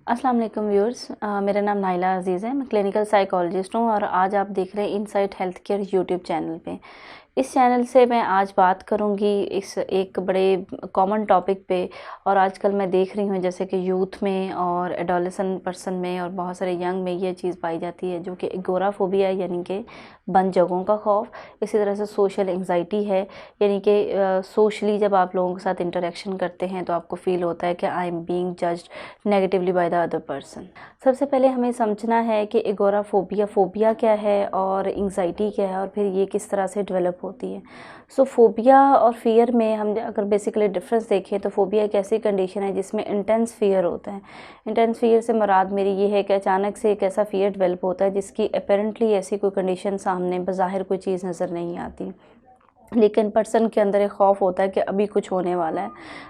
अस्सलाम वालेकुम व्यूअर्स, मेरा नाम नाइला अज़ीज़ है। मैं क्लिनिकल साइकोलॉजिस्ट हूँ और आज आप देख रहे हैं insight health care YouTube channel पे। इस चैनल से मैं आज बात करूँगी इस एक बड़े कॉमन टॉपिक पे। और आजकल मैं देख रही हूँ जैसे कि यूथ में और एडोलेसेंट पर्सन में और बहुत सारे यंग में ये चीज़ पाई जाती है जो कि एगोराफोबिया यानी कि बंद जगहों का खौफ। इसी तरह से सोशल एंग्जाइटी है, यानी कि सोशली जब आप लोगों के साथ इंटरेक्शन करते हैं तो आपको फ़ील होता है कि I am being judged negatively by the other person. सबसे पहले हमें समझना है कि फोबिया क्या है और एंग्जाइटी क्या है और फिर ये किस तरह से डेवलप होती है। सो फोबिया और फियर में हम अगर बेसिकली डिफरेंस देखें तो फोबिया एक ऐसी कंडीशन है जिसमें इंटेंस फियर होता है। इंटेंस फियर से मुराद मेरी ये है कि अचानक से एक ऐसा फियर डेवलप होता है जिसकी अपेरेंटली ऐसी कोई कंडीशन सामने बज़ाहिर कोई चीज़ नज़र नहीं आती, लेकिन पर्सन के अंदर एक ख़ौफ होता है कि अभी कुछ होने वाला है,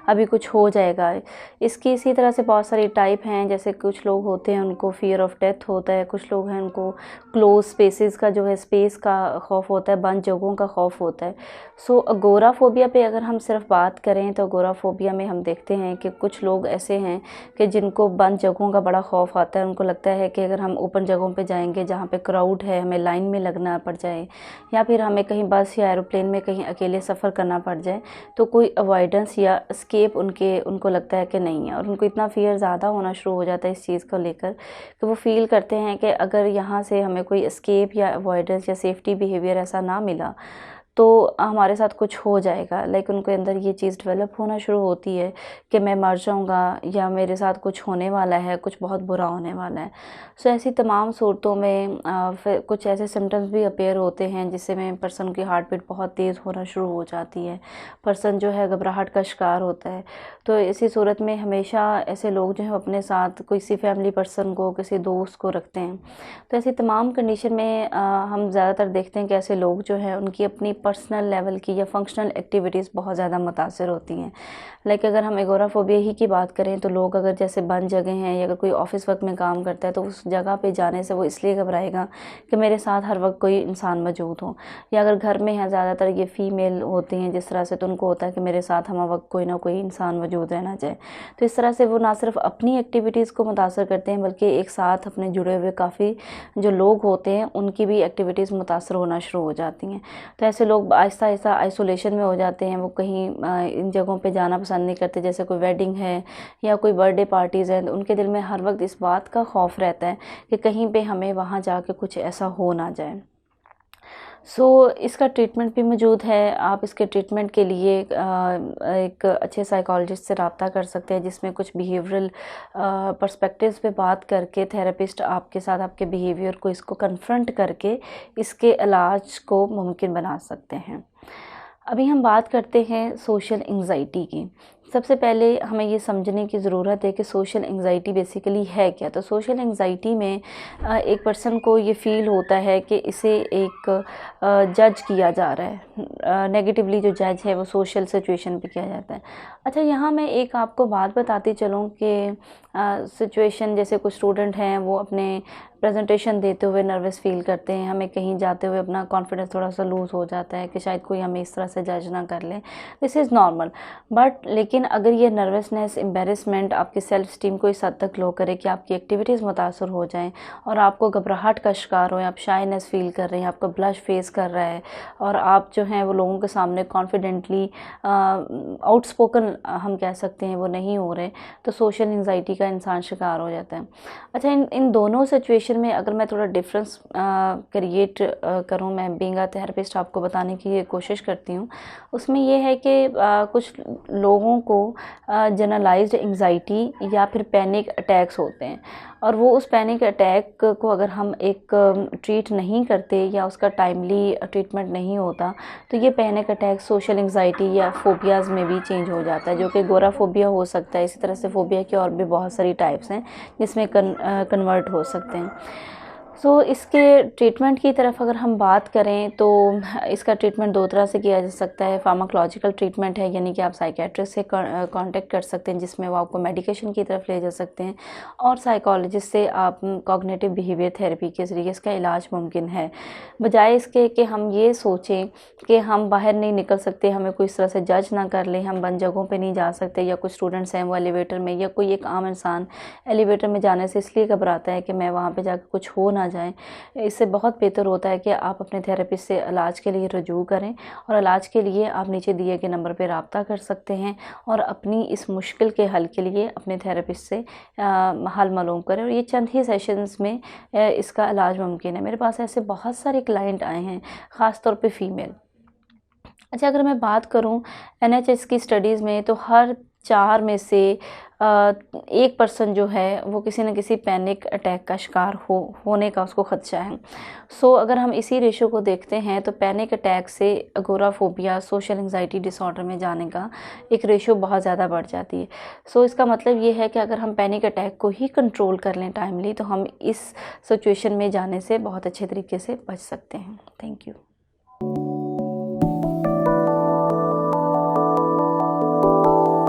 अभी कुछ हो जाएगा। इसकी इसी तरह से बहुत सारी टाइप हैं, जैसे कुछ लोग होते हैं उनको फ़ियर ऑफ डेथ होता है, कुछ लोग हैं उनको क्लोज़ स्पेसेस का जो है स्पेस का ख़ौफ होता है, बंद जगहों का ख़ौफ होता है। सो अगोराफोबिया पे अगर हम सिर्फ बात करें तो अगोराफोबिया में हम देखते हैं कि कुछ लोग ऐसे हैं कि जिनको बंद जगहों का बड़ा ख़ौफ आता है। उनको लगता है कि अगर हम ओपन जगहों पे जाएंगे जहाँ पे क्राउड है, हमें लाइन में लगना पड़ जाए या फिर हमें कहीं बस या एरोप्लेन में कहीं अकेले सफ़र करना पड़ जाए तो कोई अवॉइडेंस या एस्केप उनको लगता है कि नहीं है। और उनको इतना फ़ियर ज़्यादा होना शुरू हो जाता है इस चीज़ को लेकर कि वो फ़ील करते हैं कि अगर यहाँ से हमें कोई एस्केप या अवॉइडेंस या सेफ्टी बिहेवियर ऐसा ना मिला तो हमारे साथ कुछ हो जाएगा। लाइक उनके अंदर ये चीज़ डेवलप होना शुरू होती है कि मैं मर जाऊँगा या मेरे साथ कुछ होने वाला है, कुछ बहुत बुरा होने वाला है। सो ऐसी तमाम सूरतों में फिर कुछ ऐसे सिम्टम्स भी अपीयर होते हैं जिससे में पर्सन की हार्ट बीट बहुत तेज़ होना शुरू हो जाती है, पर्सन जो है घबराहट का शिकार होता है। तो इसी सूरत में हमेशा ऐसे लोग जो हैं अपने साथ किसी फैमिली पर्सन को, किसी दोस्त को रखते हैं। तो ऐसी तमाम कंडीशन में हम ज़्यादातर देखते हैं कि ऐसे लोग जो हैं उनकी अपनी पर्सनल लेवल की या फंक्शनल एक्टिविटीज़ बहुत ज़्यादा मुतासर होती हैं। लाइक अगर हम एगोराफोबिया ही की बात करें तो लोग अगर जैसे बंद जगह हैं या अगर कोई ऑफिस वर्क में काम करता है तो उस जगह पे जाने से वो इसलिए घबराएगा कि मेरे साथ हर वक्त कोई इंसान मौजूद हो। या अगर घर में है, ज़्यादातर ये फ़ीमेल होती हैं जिस तरह से, तो उनको होता है कि मेरे साथ हम वक्त कोई ना कोई इंसान मौजूद रहना चाहिए। तो इस तरह से वो ना सिर्फ अपनी एक्टिविटीज़ को मुतासर करते हैं बल्कि एक साथ अपने जुड़े हुए काफ़ी जो लोग होते हैं उनकी भी एक्टिविटीज़ मुतासर होना शुरू हो जाती हैं। तो ऐसे लोग आहिस्ता आहिस्ता आइसोलेशन में हो जाते हैं। वो कहीं इन जगहों पे जाना पसंद नहीं करते, जैसे कोई वेडिंग है या कोई बर्थडे पार्टीज़ हैं, तो उनके दिल में हर वक्त इस बात का खौफ रहता है कि कहीं पे हमें वहाँ जाके कुछ ऐसा हो ना जाए। सो इसका ट्रीटमेंट भी मौजूद है। आप इसके ट्रीटमेंट के लिए एक अच्छे साइकोलॉजिस्ट से रब्ता कर सकते हैं जिसमें कुछ बिहेवियरल पर्सपेक्टिव्स पे बात करके थेरेपिस्ट आपके साथ आपके बिहेवियर को इसको कन्फ्रंट करके इसके इलाज को मुमकिन बना सकते हैं। अभी हम बात करते हैं सोशल एंग्जाइटी की। सबसे पहले हमें ये समझने की ज़रूरत है कि सोशल एंग्जाइटी बेसिकली है क्या। तो सोशल एंग्जाइटी में एक पर्सन को ये फ़ील होता है कि इसे एक जज किया जा रहा है, नेगेटिवली जो जज है वो सोशल सिचुएशन पे किया जाता है। अच्छा, यहाँ मैं एक आपको बात बताती चलूँ कि सिचुएशन जैसे कुछ स्टूडेंट हैं वो अपने प्रेजेंटेशन देते हुए नर्वस फ़ील करते हैं, हमें कहीं जाते हुए अपना कॉन्फिडेंस थोड़ा सा लूज़ हो जाता है कि शायद कोई हमें इस तरह से जज ना कर ले। This is normal. बट लेकिन अगर ये नर्वसनेस, एम्बेरसमेंट आपकी सेल्फ स्टीम को इस हद तक लो करे कि आपकी एक्टिविटीज़ मुतासर हो जाएं और आपको घबराहट का शिकार हो, आप शाइनेस फ़ील कर रहे हैं, आपका ब्लश फेस कर रहा है और आप जो हैं वो लोगों के सामने कॉन्फिडेंटली आउटस्पोकन हम कह सकते हैं वो नहीं हो रहे, तो सोशल एंग्जाइटी का इंसान शिकार हो जाता है। अच्छा, इन दोनों सिचुएशन में अगर मैं थोड़ा डिफरेंस क्रिएट करूँ, मैं बीइंग अ थेरेपिस्ट आपको बताने की ये कोशिश करती हूँ। उसमें ये है कि कुछ लोगों को जनरलाइज्ड एंग्जाइटी या फिर पैनिक अटैक्स होते हैं और वो उस पैनिक अटैक को अगर हम एक ट्रीट नहीं करते या उसका टाइमली ट्रीटमेंट नहीं होता तो ये पैनिक अटैक सोशल एंग्जाइटी या फोबियाज़ में भी चेंज हो जाता है, जो कि एगोराफोबिया हो सकता है। इसी तरह से फोबिया की और भी बहुत सारी टाइप्स हैं जिसमें कन्वर्ट हो सकते हैं। इसके ट्रीटमेंट की तरफ अगर हम बात करें तो इसका ट्रीटमेंट 2 तरह से किया जा सकता है। फार्माकोलॉजिकल ट्रीटमेंट है, यानी कि आप साइकियाट्रिस्ट से कॉन्टैक्ट कर सकते हैं, जिसमें वो आपको मेडिकेशन की तरफ ले जा सकते हैं, और साइकोलॉजिस्ट से आप कॉग्निटिव बिहेवियर थेरेपी के ज़रिए इसका इलाज मुमकिन है। बजाय इसके कि हम ये सोचें कि हम बाहर नहीं निकल सकते, हमें कोई इस तरह से जज ना कर ले, हम बंद जगहों पे नहीं जा सकते, या कुछ स्टूडेंट्स हैं वो एलिवेटर में, या कोई एक आम इंसान एलिवेटर में जाने से इसलिए घबराता है कि मैं वहाँ पे जाकर कुछ हो ना जाए। इससे बहुत बेहतर होता है कि आप अपने थेरेपिस्ट से इलाज के लिए रुजू करें, और इलाज के लिए आप नीचे दिए गए नंबर पर रब्ता कर सकते हैं, और अपनी इस मुश्किल के हल के लिए अपने थेरेपिस्ट से हल मालूम करें, और ये चंद ही सेशंस में इसका इलाज मुमकिन है। मेरे पास ऐसे बहुत सारे क्लाइंट आए हैं, ख़ास तौर पे फ़ीमेल। अच्छा, अगर मैं बात करूं एनएचएस की स्टडीज़ में, तो हर 4 में से 1 पर्सन जो है वो किसी न किसी पैनिक अटैक का शिकार होने का उसको ख़दशा है। अगर हम इसी रेशो को देखते हैं तो पैनिक अटैक से अगोराफोबिया, सोशल एंग्जाइटी डिसऑर्डर में जाने का एक रेशो बहुत ज़्यादा बढ़ जाती है। इसका मतलब ये है कि अगर हम पैनिक अटैक को ही कंट्रोल कर लें टाइमली, तो हम इस सिचुएशन में जाने से बहुत अच्छे तरीके से बच सकते हैं। Thank you.